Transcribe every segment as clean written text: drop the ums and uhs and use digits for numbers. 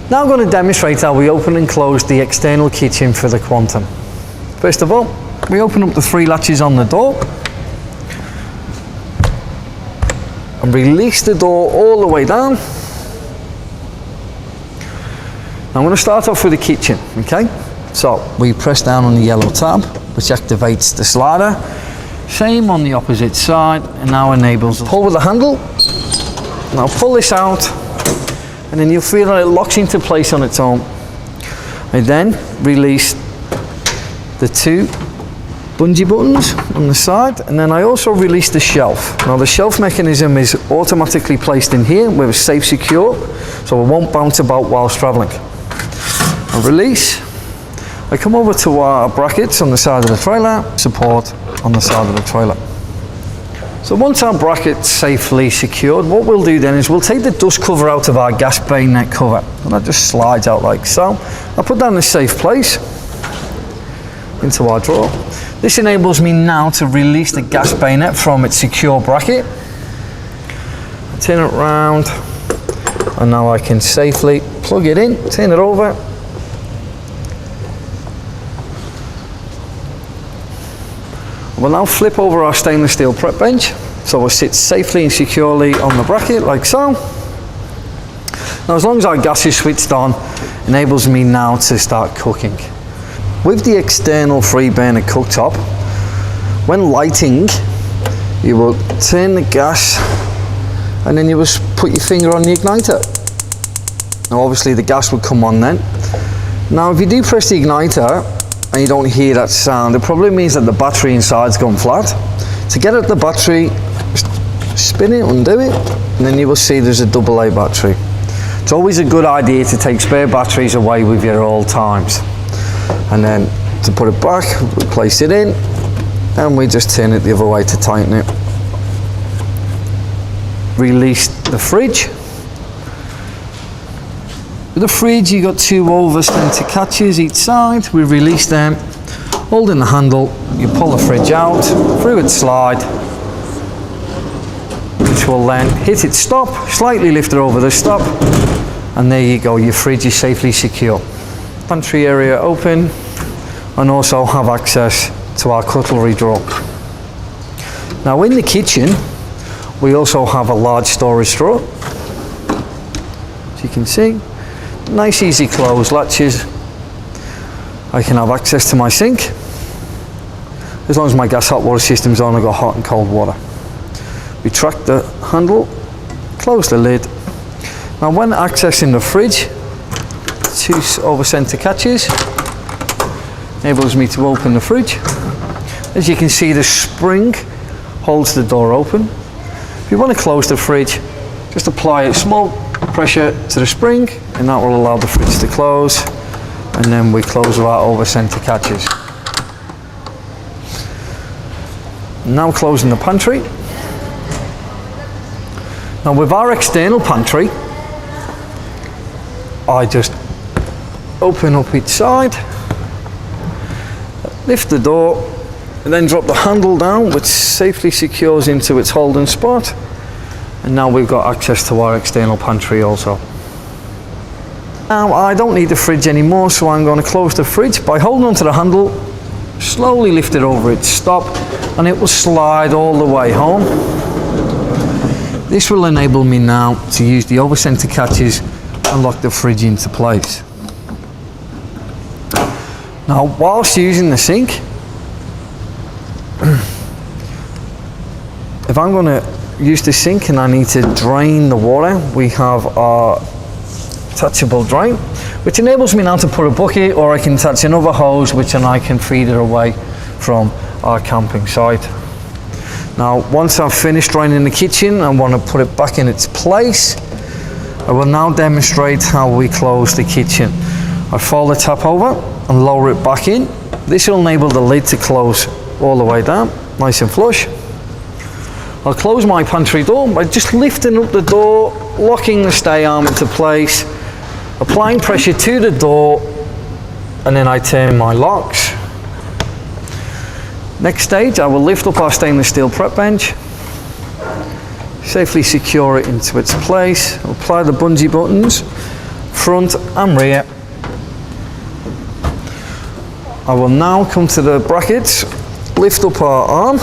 Now I'm going to demonstrate how we open and close the external kitchen for the Quantum. First of all, we open up the 3 latches on the door and release the door all the way down. I'm going to start off with the kitchen, okay? So we press down on the yellow tab, which activates the slider. Same on the opposite side, and now enables us. Pull with the handle. Now pull this out, and then you'll feel that it locks into place on its own. I then release the 2 bungee buttons on the side, and then I also release the shelf. Now the shelf mechanism is automatically placed in here with a safe secure, so it won't bounce about whilst traveling. I release. I come over to our brackets on the side of the trailer, support on the side of the trailer. So once our bracket's safely secured, what we'll do then is we'll take the dust cover out of our gas bayonet cover, and that just slides out like so. I'll put that in a safe place into our drawer. This enables me now to release the gas bayonet from its secure bracket. Turn it around, and now I can safely plug it in, turn it over. We'll now flip over our stainless steel prep bench, so we'll sit safely and securely on the bracket like so. Now as long as our gas is switched on, enables me now to start cooking. With the external 3 burner cooktop, when lighting, you will turn the gas and then you will put your finger on the igniter. Now obviously the gas will come on then. Now if you do press the igniter and you don't hear that sound, it probably means that the battery inside's gone flat. To get at the battery, just spin it, undo it, and then you will see there's a AA battery. It's always a good idea to take spare batteries away with you at all times. And then to put it back, we place it in, and we just turn it the other way to tighten it. Release the fridge. With the fridge, you got 2 over-center catches each side. We release them, holding the handle, you pull the fridge out, through its slide, which will then hit its stop, slightly lift it over the stop, and there you go, your fridge is safely secure. Pantry area open, and also have access to our cutlery drawer. Now in the kitchen, we also have a large storage drawer. As you can see, nice easy close latches. I can have access to my sink. As long as my gas hot water system's on, I've got hot and cold water. Retract the handle, close the lid. Now when accessing the fridge, 2 over-center catches enables me to open the fridge. As you can see, the spring holds the door open. If you want to close the fridge, just apply a small pressure to the spring, and that will allow the fridge to close, and then we close with our over-center catches. Now closing the pantry. Now with our external pantry, I just open up each side, lift the door, and then drop the handle down, which safely secures into its holding spot. And now we've got access to our external pantry also. Now I don't need the fridge anymore, so I'm going to close the fridge by holding onto the handle, slowly lift it over its stop, and it will slide all the way home. This will enable me now to use the over-center catches and lock the fridge into place. Now whilst using the sink, if I'm going to use the sink and I need to drain the water, we have our attachable drain, which enables me now to put a bucket, or I can attach another hose, which then I can feed it away from our camping site. Now once I've finished draining the kitchen, I want to put it back in its place. I will now demonstrate how we close the kitchen. I fold the tap over and lower it back in. This will enable the lid to close all the way down, nice and flush. I'll close my pantry door by just lifting up the door, locking the stay arm into place, applying pressure to the door, and then I turn my locks. Next stage, I will lift up our stainless steel prep bench, safely secure it into its place, apply the bungee buttons, front and rear. I will now come to the brackets, lift up our arm.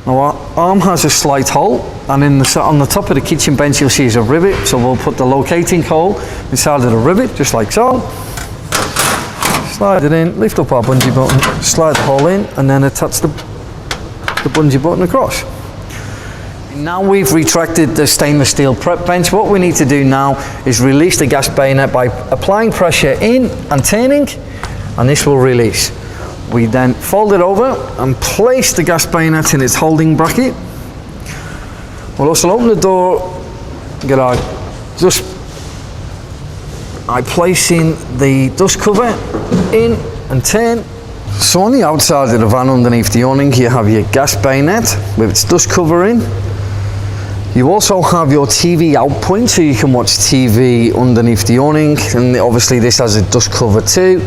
Now our arm has a slight hole, and on the top of the kitchen bench you'll see is a rivet, so we'll put the locating hole inside of the rivet, just like so. Slide it in, lift up our bungee button, slide the hole in, and then attach the bungee button across. Now we've retracted the stainless steel prep bench, what we need to do now is release the gas bayonet by applying pressure in and turning, and this will release. We then fold it over and place the gas bayonet in its holding bracket. We'll also open the door, get our dust by placing the dust cover in and turn. So on the outside of the van underneath the awning you have your gas bayonet with its dust cover in. You also have your TV out point, so you can watch TV underneath the awning, and obviously this has a dust cover too.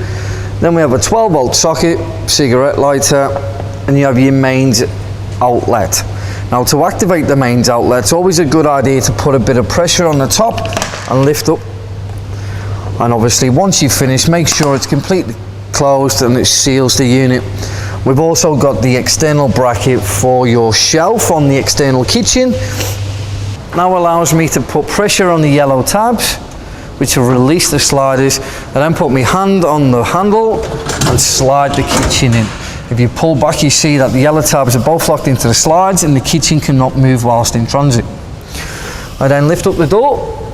Then we have a 12-volt socket, cigarette lighter, and you have your mains outlet. Now to activate the mains outlet, it's always a good idea to put a bit of pressure on the top and lift up. And obviously once you've finished, make sure it's completely closed and it seals the unit. We've also got the external bracket for your shelf on the external kitchen. Now allows me to put pressure on the yellow tabs, which will release the sliders, and then put my hand on the handle and slide the kitchen in. If you pull back, you see that the yellow tabs are both locked into the slides and the kitchen cannot move whilst in transit. I then lift up the door,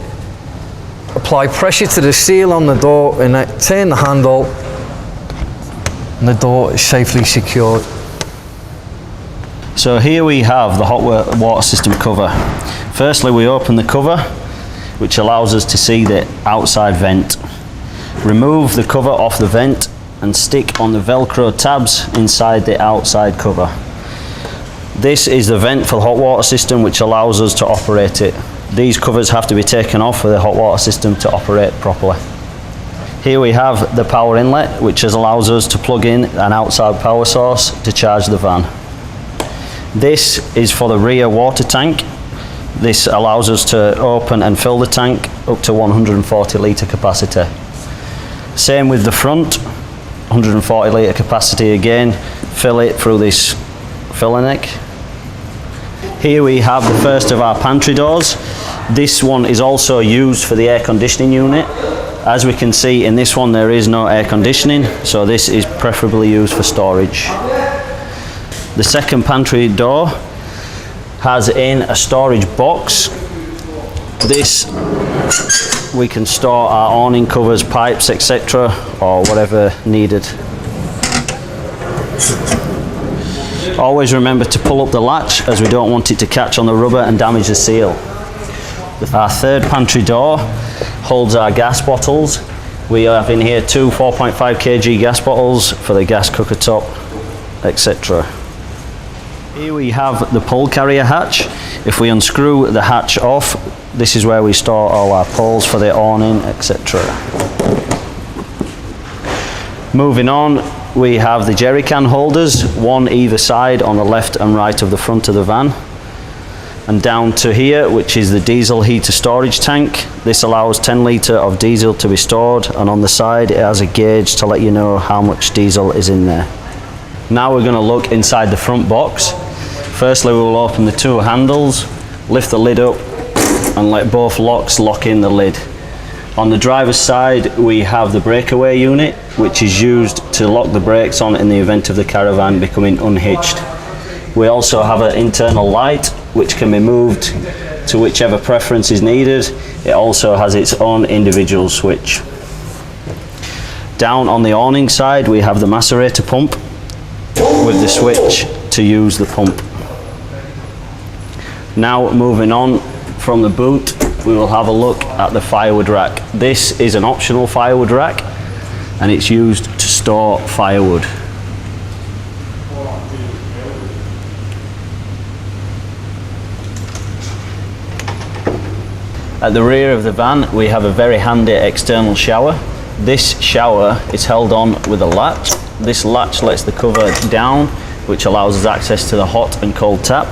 apply pressure to the seal on the door, and then turn the handle, and the door is safely secured. So here we have the hot water system cover. Firstly, we open the cover, which allows us to see the outside vent. Remove the cover off the vent and stick on the Velcro tabs inside the outside cover. This is the vent for the hot water system, which allows us to operate it. These covers have to be taken off for the hot water system to operate properly. Here we have the power inlet, which allows us to plug in an outside power source to charge the van. This is for the rear water tank. This allows us to open and fill the tank up to 140 litre capacity. Same with the front, 140 litre capacity again, fill it through this filler neck. Here we have the first of our pantry doors. This one is also used for the air conditioning unit. As we can see in this one there is no air conditioning, so this is preferably used for storage. The second pantry door has in a storage box. This we can store our awning covers, pipes, etc., or whatever needed. Always remember to pull up the latch, as we don't want it to catch on the rubber and damage the seal. Our third pantry door holds our gas bottles. We have in here two 4.5 kg gas bottles for the gas cooker top, etc. Here we have the pole carrier hatch. If we unscrew the hatch off, this is where we store all our poles for the awning, etc. Moving on, we have the jerry can holders, one either side on the left and right of the front of the van. And down to here, which is the diesel heater storage tank. This allows 10 litre of diesel to be stored, and on the side it has a gauge to let you know how much diesel is in there. Now we're going to look inside the front box. Firstly, we will open the two handles, lift the lid up and let both locks lock in the lid. On the driver's side we have the breakaway unit, which is used to lock the brakes on in the event of the caravan becoming unhitched. We also have an internal light which can be moved to whichever preference is needed. It also has its own individual switch. Down on the awning side we have the macerator pump with the switch to use the pump. Now moving on from the boot, we will have a look at the firewood rack. This is an optional firewood rack and it's used to store firewood. At the rear of the van we have a very handy external shower. This shower is held on with a latch. This latch lets the cover down, which allows us access to the hot and cold tap.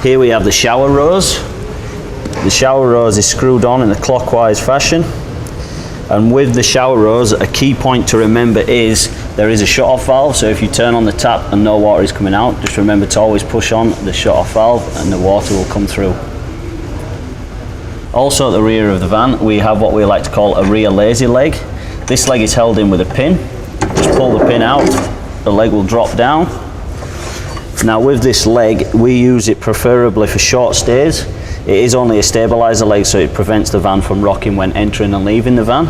Here we have the shower rose. The shower hose is screwed on in a clockwise fashion. And with the shower hose, a key point to remember is there is a shut-off valve, so if you turn on the tap and no water is coming out, just remember to always push on the shut-off valve and the water will come through. Also at the rear of the van, we have what we like to call a rear lazy leg. This leg is held in with a pin. Just pull the pin out, the leg will drop down. Now with this leg, we use it preferably for short stays. It is only a stabilizer leg, so it prevents the van from rocking when entering and leaving the van.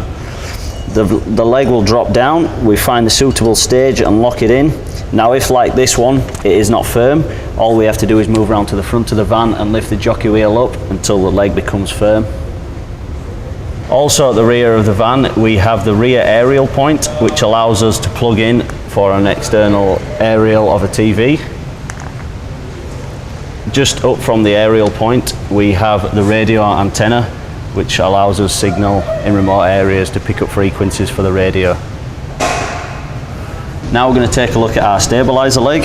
The leg will drop down, we find a suitable stage and lock it in. Now if, like this one, it is not firm, all we have to do is move around to the front of the van and lift the jockey wheel up until the leg becomes firm. Also at the rear of the van, we have the rear aerial point, which allows us to plug in for an external aerial of a TV. Just up from the aerial point, we have the radio antenna, which allows us signal in remote areas to pick up frequencies for the radio. Now we're going to take a look at our stabilizer leg.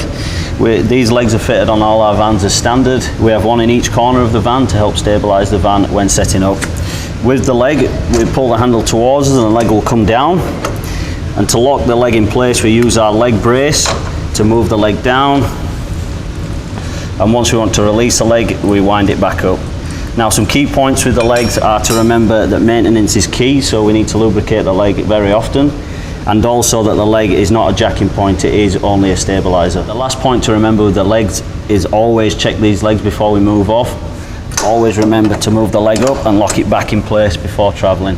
These legs are fitted on all our vans as standard. We have one in each corner of the van to help stabilize the van when setting up. With the leg, we pull the handle towards us and the leg will come down. And to lock the leg in place, we use our leg brace to move the leg down. And once we want to release the leg, we wind it back up. Now some key points with the legs are to remember that maintenance is key, so we need to lubricate the leg very often, and also that the leg is not a jacking point, it is only a stabilizer. The last point to remember with the legs is always check these legs before we move off. Always remember to move the leg up and lock it back in place before travelling.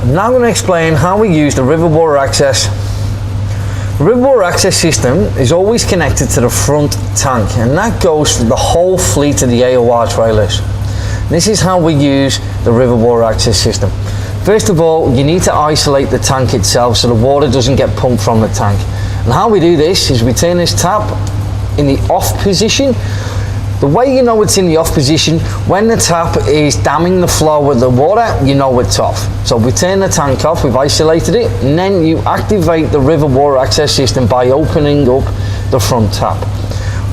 I'm now going to explain how we use the river water access. The river water access system is always connected to the front tank, and that goes for the whole fleet of the AOR trailers. This is how we use the river water access system. First of all, you need to isolate the tank itself so the water doesn't get pumped from the tank. And how we do this is we turn this tap in the off position. The way you know it's in the off position, when the tap is damming the flow of the water, you know it's off. So we turn the tank off, we've isolated it, and then you activate the river water access system by opening up the front tap.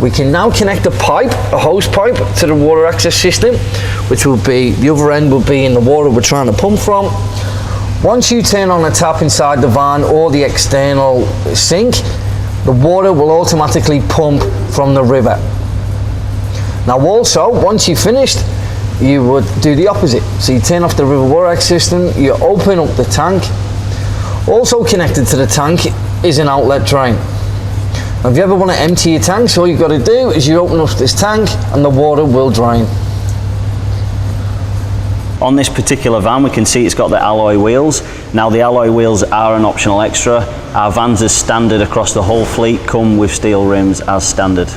We can now connect a pipe, a hose pipe, to the water access system, which will be, the other end will be in the water we're trying to pump from. Once you turn on the tap inside the van or the external sink, the water will automatically pump from the river. Now also, once you've finished, you would do the opposite. So you turn off the river water access system, you open up the tank. Also connected to the tank is an outlet drain. Now if you ever want to empty your tanks, all you've got to do is you open up this tank and the water will drain. On this particular van, we can see it's got the alloy wheels. Now the alloy wheels are an optional extra. Our vans as standard across the whole fleet come with steel rims as standard.